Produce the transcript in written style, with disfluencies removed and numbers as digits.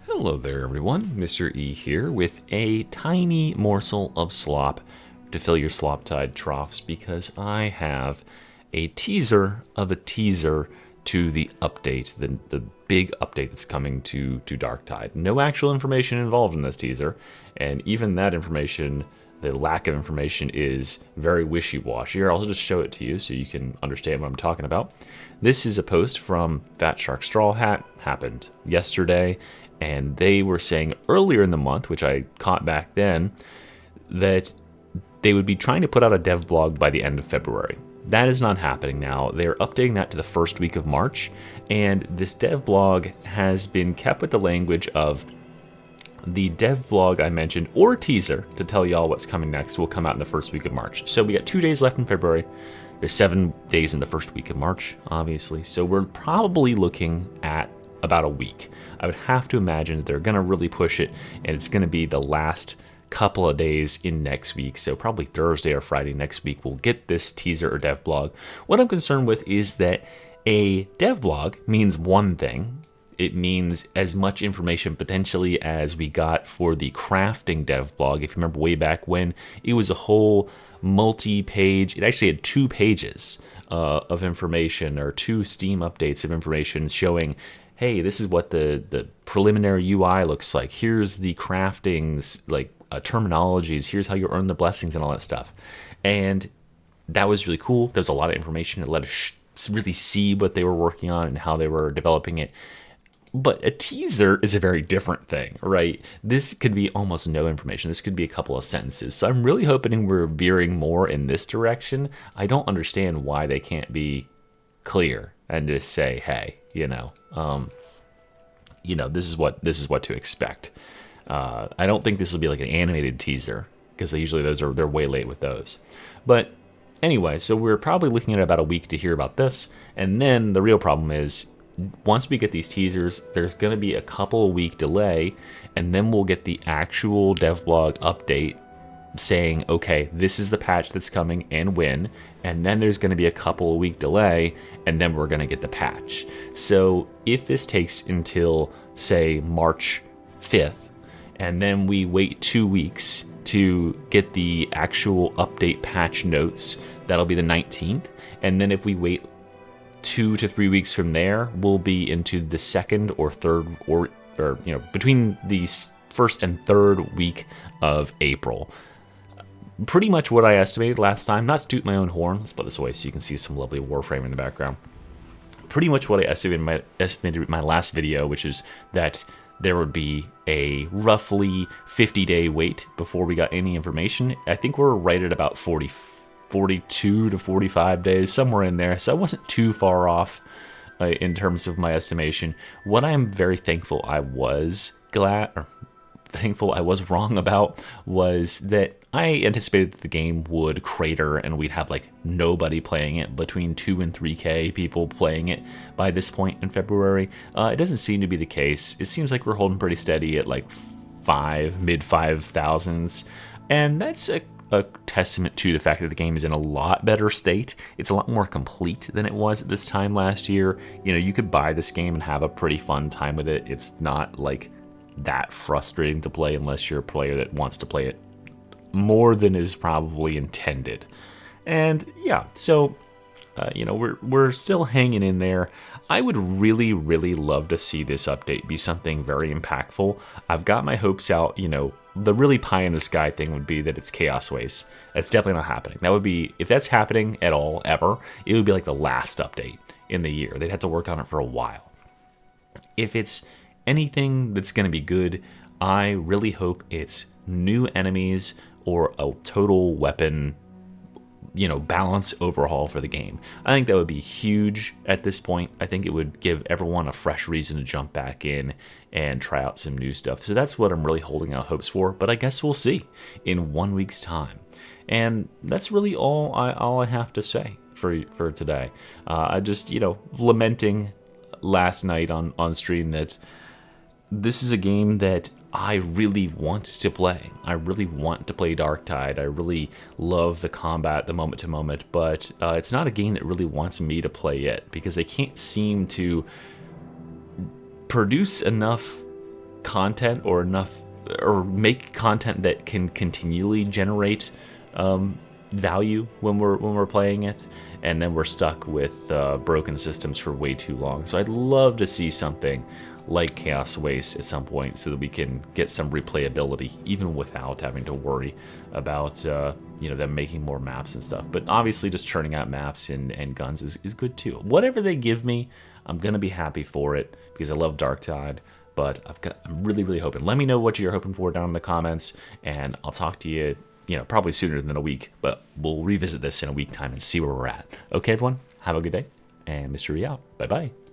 Hello there, everyone. Mr. E here with a tiny morsel of slop to fill your Sloptide troughs because I have a teaser of a teaser to the update, the big update that's coming to Darktide. No actual information involved in this teaser, and even that information, the lack of information, is very wishy-washy. Here, I'll just show it to you so you can understand what I'm talking about. This is a post from Fat Shark Straw Hat, happened yesterday, and they were saying earlier in the month, which I caught back then, that they would be trying to put out a dev blog by the end of February. That is not happening now. They're updating that to the first week of March, and this dev blog has been kept with the language of the dev blog I mentioned, or teaser to tell y'all what's coming next, will come out in the first week of March. So we got 2 days left in February. There's 7 days in the first week of March, obviously. So we're probably looking at about a week. I would have to imagine that they're going to really push it, and it's going to be the last couple of days in next week. So probably Thursday or Friday next week, we'll get this teaser or dev blog. What I'm concerned with is that a dev blog means one thing. It means as much information potentially as we got for the crafting dev blog. If you remember way back when, it was a whole multi-page, it actually had 2 pages of information, or 2 Steam updates of information showing, hey, this is what the preliminary UI looks like. Here's the craftings, like terminologies. Here's how you earn the blessings and all that stuff. And that was really cool. There's a lot of information. It let us really see what they were working on and how they were developing it. But a teaser is a very different thing, right? This could be almost no information. This could be a couple of sentences. So I'm really hoping we're veering more in this direction. I don't understand why they can't be clear and just say, hey, this is what to expect. I don't think this will be like an animated teaser, because they're way late with those. But anyway, so we're probably looking at about a week to hear about this, and then the real problem is once we get these teasers, there's going to be a couple of week delay, and then we'll get the actual devblog update saying, okay, this is the patch that's coming and when, and then there's going to be a couple of week delay, and then we're going to get the patch. So if this takes until, say, March 5th, and then we wait 2 weeks to get the actual update patch notes, that'll be the 19th, and then if we wait 2 to 3 weeks from there, we'll be into the second or third, or between the first and third week of April. Pretty much what I estimated last time, not to toot my own horn, let's put this away so you can see some lovely Warframe in the background. Pretty much what I estimated in my last video, which is that there would be a roughly 50-day wait before we got any information. I think we're right at about 42 to 45 days, somewhere in there, so I wasn't too far off in terms of my estimation. What I'm very thankful I was wrong about was that I anticipated that the game would crater and we'd have like nobody playing it, between 2 and 3K people playing it by this point in February. It doesn't seem to be the case. It seems like we're holding pretty steady at like mid 5,000s, and that's a testament to the fact that the game is in a lot better state. It's a lot more complete than it was at this time last year. You could buy this game and have a pretty fun time with it. It's not like that frustrating to play unless you're a player that wants to play it more than is probably intended. And yeah, so we're still hanging in there. I would really, really love to see this update be something very impactful. I've got my hopes out. The really pie in the sky thing would be that it's Chaos Waste. That's definitely not happening. That would be, if that's happening at all, ever, it would be like the last update in the year. They'd have to work on it for a while. If it's anything that's going to be good, I really hope it's new enemies or a total weapon, balance overhaul for the game. I think that would be huge at this point. I think it would give everyone a fresh reason to jump back in and try out some new stuff. So that's what I'm really holding out hopes for, but I guess we'll see in 1 week's time. And that's really all I have to say for today. I just, lamenting last night on stream that this is a game that I really want to play. I really want to play Darktide. I really love the combat, the moment to moment, but it's not a game that really wants me to play it because they can't seem to produce enough content or enough, or make content that can continually generate value when we're playing it, and then we're stuck with broken systems for way too long. So I'd love to see something like Chaos Waste at some point, so that we can get some replayability even without having to worry about them making more maps and stuff. But obviously just churning out maps and guns is good too. Whatever they give me, I'm gonna be happy for it, because I love Darktide. But I'm really hoping. Let me know what you're hoping for down in the comments, and I'll talk to you, probably sooner than a week, but we'll revisit this in a week time and see where we're at. Okay, everyone, have a good day, and Mr. E out. Bye-bye.